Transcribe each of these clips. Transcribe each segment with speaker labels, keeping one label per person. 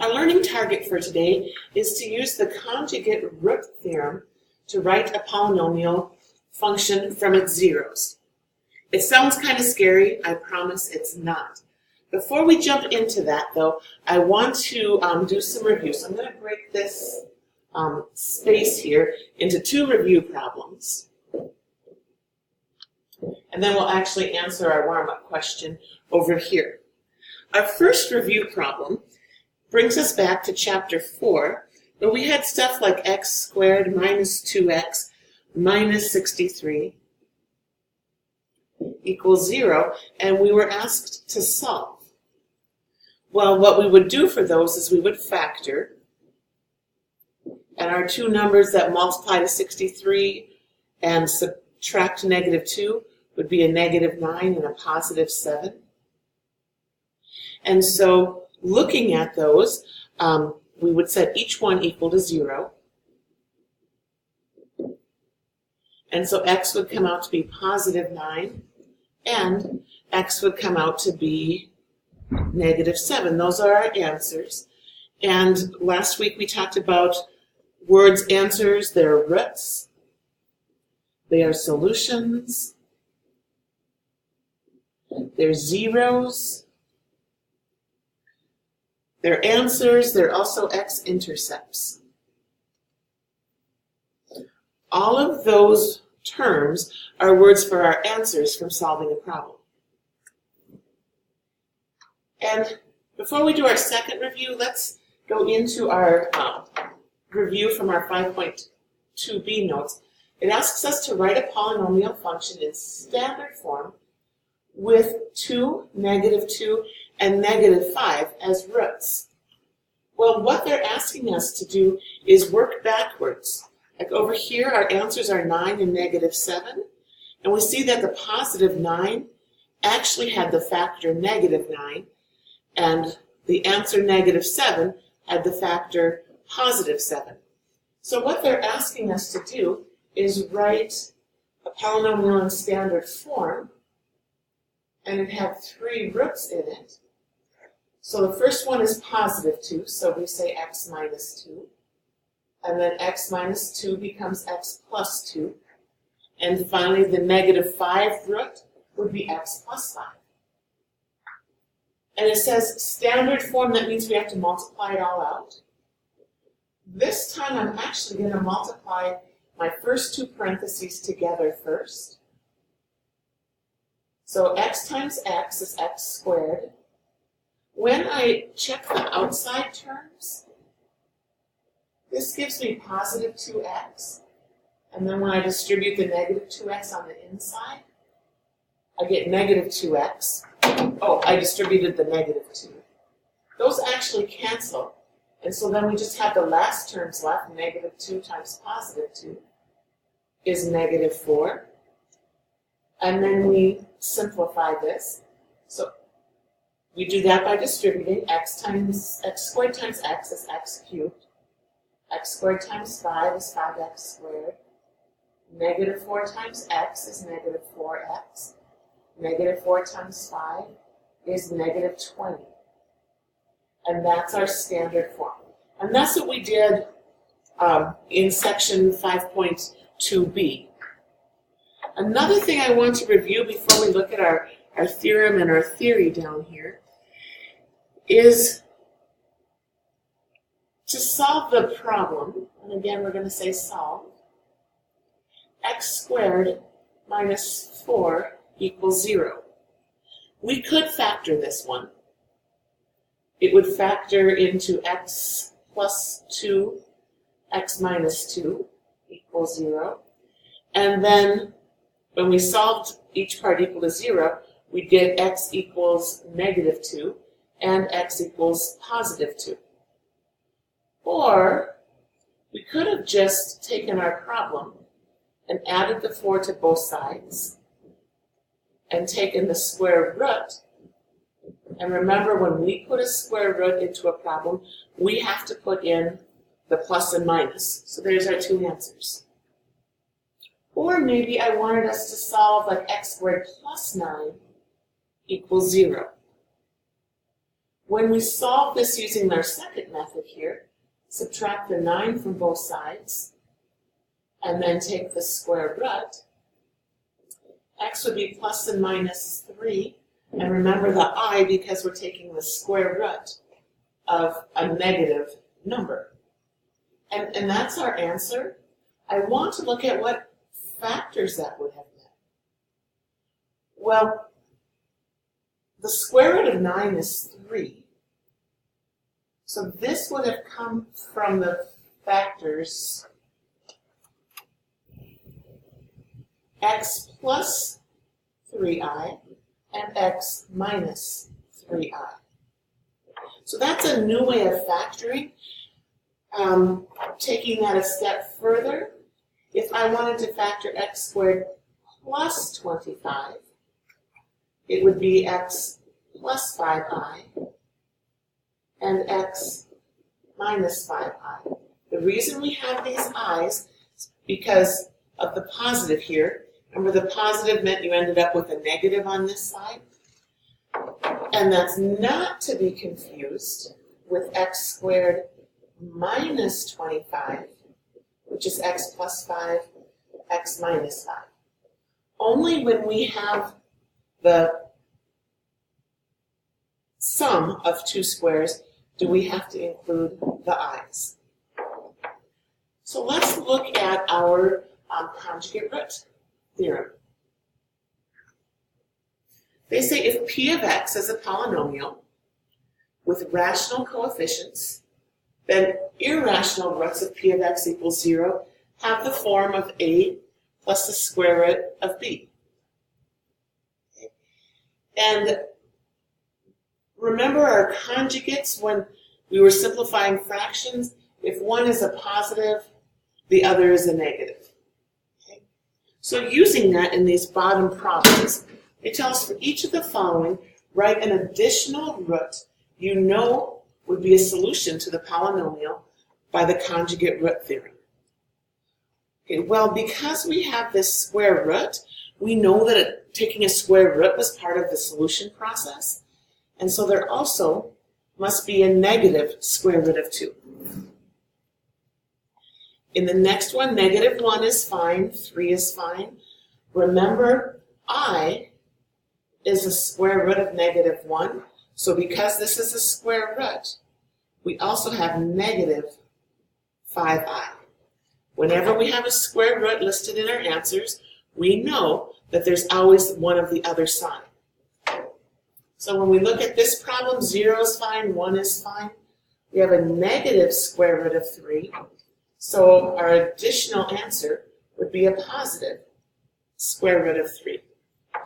Speaker 1: Our learning target for today is to use the conjugate root theorem to write a polynomial function from its zeros. It sounds kind of scary. I promise it's not. Before we jump into that, though, I want to do some review. So I'm going to break this space here into two review problems. And then we'll actually answer our warm-up question over here. Our first review problem brings us back to chapter 4, where we had stuff like x squared minus 2x minus 63 equals 0, and we were asked to solve. Well, what we would do for those is we would factor, and our two numbers that multiply to 63 and subtract negative 2 would be a negative 9 and a positive 7. And so looking at those, we would set each one equal to 0. And so x would come out to be positive 9, and x would come out to be negative 7. Those are our answers. And last week we talked about words' answers. They're roots. They are solutions. They're zeros. They're answers. They're also x-intercepts. All of those terms are words for our answers from solving a problem. And before we do our second review, let's go into our review from our 5.2b notes. It asks us to write a polynomial function in standard form with 2, negative 2, and negative 5 as roots. Well, what they're asking us to do is work backwards. Like over here, our answers are 9 and negative 7, and we see that the positive 9 actually had the factor negative 9, and the answer negative 7 had the factor positive 7. So what they're asking us to do is write a polynomial in standard form, and it had 3 roots in it. So the first one is positive 2, so we say x minus 2. And then x minus 2 becomes x plus 2. And finally, the negative 5 root would be x plus 5. And it says standard form, that means we have to multiply it all out. This time I'm actually going to multiply my first two parentheses together first. So x times x is x squared. When I check the outside terms, this gives me positive 2x. And then when I distribute the negative 2x on the inside, I get negative 2x. Oh, I distributed the negative 2. Those actually cancel. And so then we just have the last terms left. Negative 2 times positive 2 is negative 4. And then we simplify this. So we do that by distributing. X squared times x is x cubed. X squared times 5 is 5x squared. Negative 4 times x is negative 4x. Negative 4 times 5 is negative 20. And that's our standard form. And that's what we did in section 5.2b. Another thing I want to review before we look at our theorem and our theory down here is to solve the problem, and again we're going to say solve, x squared minus 4 equals 0. We could factor this one. It would factor into x plus 2, x minus 2 equals 0. And then when we solved each part equal to 0, we'd get x equals negative 2 and x equals positive 2. Or we could have just taken our problem and added the 4 to both sides and taken the square root. And remember, when we put a square root into a problem, we have to put in the plus and minus. So there's our two answers. Or maybe I wanted us to solve like x squared plus 9 equals 0. When we solve this using our second method here, subtract the 9 from both sides, and then take the square root, x would be plus and minus 3. And remember the I because we're taking the square root of a negative number. And that's our answer. I want to look at what factors that would have met. Well, the square root of 9 is 3. So this would have come from the factors x plus 3i and x minus 3i. So that's a new way of factoring. Taking that a step further, if I wanted to factor x squared plus 25, it would be x plus 5i and x minus 5i. The reason we have these i's is because of the positive here. Remember, the positive meant you ended up with a negative on this side. And that's not to be confused with x squared minus 25, which is x plus 5, x minus 5. Only when we have the sum of two squares do we have to include the i's. So let's look at our conjugate root theorem. They say if p of x is a polynomial with rational coefficients, then irrational roots of p of x equals 0 have the form of a plus the square root of b. Okay. And remember our conjugates when we were simplifying fractions? If one is a positive, the other is a negative. Okay. So using that in these bottom problems, they tell us for each of the following, write an additional root you know would be a solution to the polynomial by the conjugate root theorem. Okay, well, because we have this square root, we know that taking a square root was part of the solution process, and so there also must be a negative square root of 2. In the next one, negative 1 is fine, 3 is fine. Remember, I is a square root of negative 1. So because this is a square root, we also have negative 5i. Whenever we have a square root listed in our answers, we know that there's always one of the other sign. So when we look at this problem, 0 is fine, 1 is fine. We have a negative square root of 3. So our additional answer would be a positive square root of 3.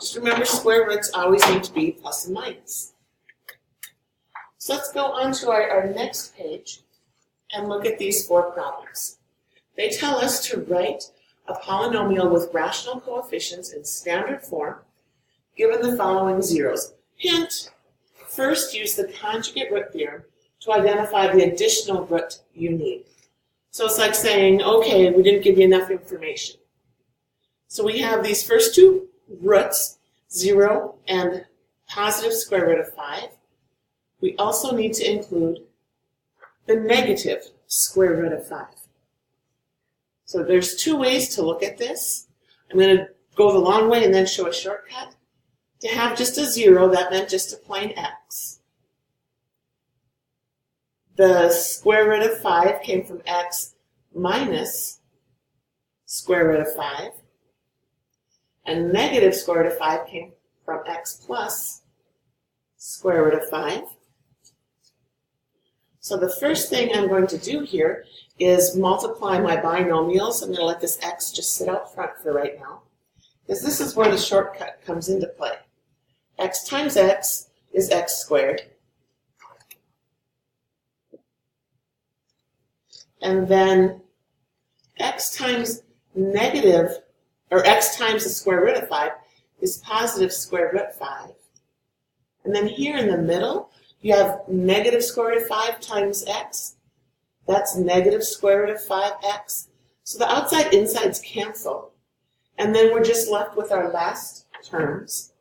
Speaker 1: Just remember, square roots always need to be plus and minus. So let's go on to our next page and look at these 4 problems. They tell us to write a polynomial with rational coefficients in standard form given the following zeros. Hint, first use the conjugate root theorem to identify the additional root you need. So it's like saying, okay, we didn't give you enough information. So we have these first 2 roots, 0 and positive square root of 5. We also need to include the negative square root of 5. So there's 2 ways to look at this. I'm going to go the long way and then show a shortcut. To have just a 0, that meant just a plain x. The square root of 5 came from x minus square root of 5. And negative square root of 5 came from x plus square root of 5. So the first thing I'm going to do here is multiply my binomials. I'm going to let this x just sit out front for right now, because this is where the shortcut comes into play. X times x is x squared. And then x times negative, or x times the square root of 5 is positive square root 5. And then here in the middle, you have negative square root of 5 times x. That's negative square root of 5x. So the outside insides cancel. And then we're just left with our last terms.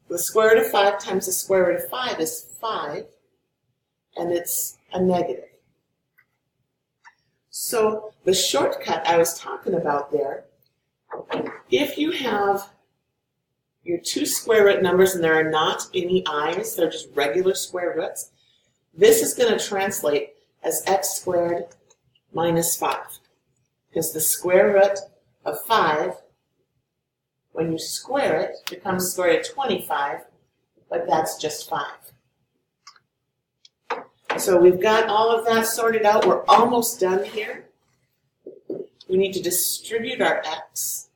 Speaker 1: The square root of 5 times the square root of 5 is 5, and it's a negative. So the shortcut I was talking about there, if you have your two square root numbers and there are not any i's, they're just regular square roots, this is going to translate as x squared minus 5. Because the square root of 5, when you square it, becomes square root of 25, but that's just 5. So we've got all of that sorted out. We're almost done here. We need to distribute our x.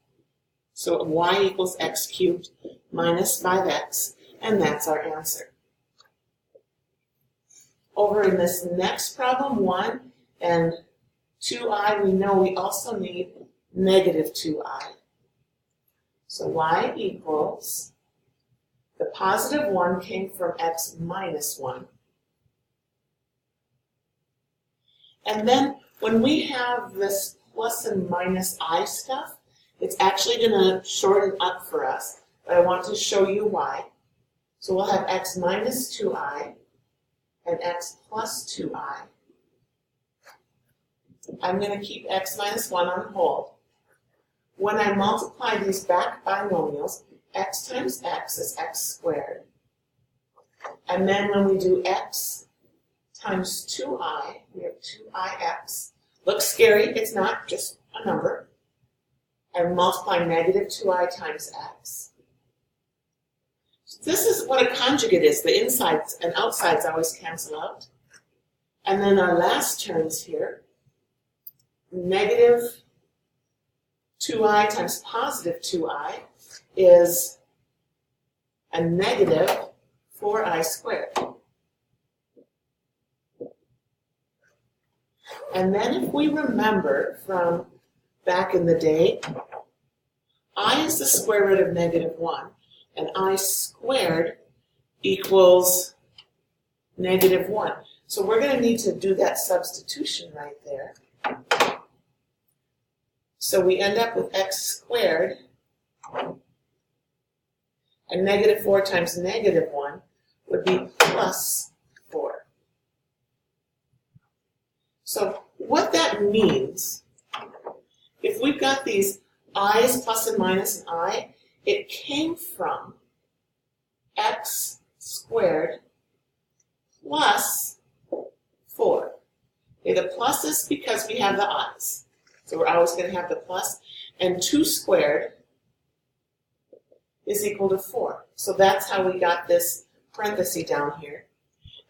Speaker 1: So y equals x cubed minus 5x, and that's our answer. Over in this next problem, 1 and 2i, we know we also need negative 2i. So y equals, the positive 1 came from x minus 1. And then when we have this plus and minus I stuff, it's actually going to shorten up for us, but I want to show you why. So we'll have x minus 2i and x plus 2i. I'm going to keep x minus 1 on hold. When I multiply these back binomials, x times x is x squared. And then when we do x times 2i, we have 2ix. Looks scary, it's not, just a number. And multiply negative 2i times x. So this is what a conjugate is. The insides and outsides always cancel out. And then our last terms here, negative 2i times positive 2i is a negative 4i squared. And then if we remember from back in the day, I is the square root of negative 1, and I squared equals negative 1. So we're going to need to do that substitution right there. So we end up with x squared, and negative 4 times negative 1 would be plus 4. So what that means, if we've got these i's plus and minus and I, it came from x squared plus 4. Okay, the plus is because we have the i's. So we're always going to have the plus. And 2 squared is equal to 4. So that's how we got this parenthesis down here.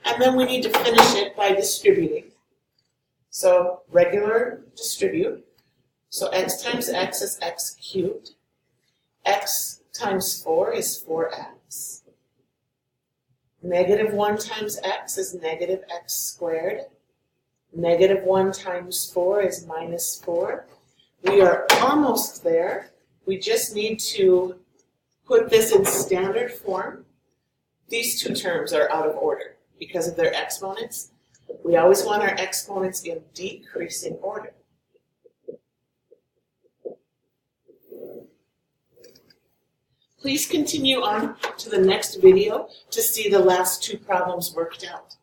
Speaker 1: And then we need to finish it by distributing. So regular distribute. So x times x is x cubed. X times 4 is 4x. Negative 1 times x is negative x squared. Negative 1 times 4 is minus 4. We are almost there. We just need to put this in standard form. These two terms are out of order because of their exponents. We always want our exponents in decreasing order. Please continue on to the next video to see the last two problems worked out.